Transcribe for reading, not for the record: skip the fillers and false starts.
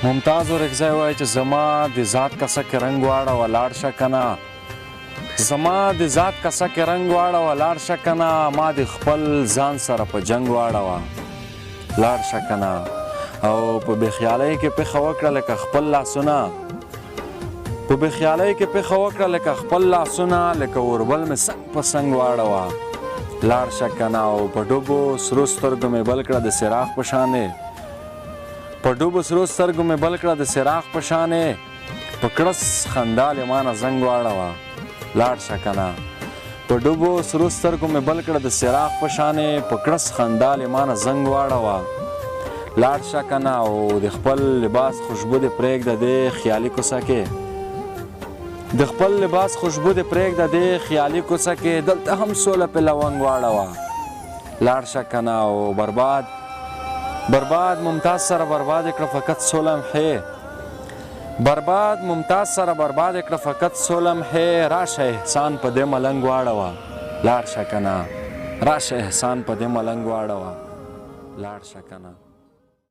ممتاز اورکزی وایي چې زما د ذات کسه کې رنګ واړوه لاړ شه که نه، زما د ذات کسه کې رنګ واړوه لاړ شه که نه، ما د خپل ځان سره په جنګ واړوه لاړ شه که نه. او په بېخیالۍ کې پېښه وکړه لکه خپل لاسونه، په بېخیالۍ کې پېښه وکړه لکه خپل لاسونه، لکه اوربل مې څنګ په څنګ واړوه لاړ شه که نه. او په ډوبو سرو سترګو مې بل کړه د څراغ په شانې، په ډوبو سرو سترګو مې بل کړه د څراغ په شانې، په کړس خندا له مانه زنګ واړوه لاړ شه که نه. په ډوبو سرو سترګو مې بل کړه د څراغ په شانې، په کړس خندا له مانه زنګ واړوه لاړ شه که نه. او د خپل لباس خوشبو دې پرېږده دې خیالي کوڅه کې، د خپل لباس خوشبو دې پرېږده دې خیالي کوڅه کې، دلته هم سوله پې لونګ واړوه لاړ شه که نه. او برباد ممتاز سره برباد کړه فقط سوله محې، برباد ممتاز سره برباد کړه فقط سوله محې، راشه احسان په دې ملنګ واړوه لاړ شه که نه، راشه احسان په دې ملنګ واړوه لاړ شه که نه.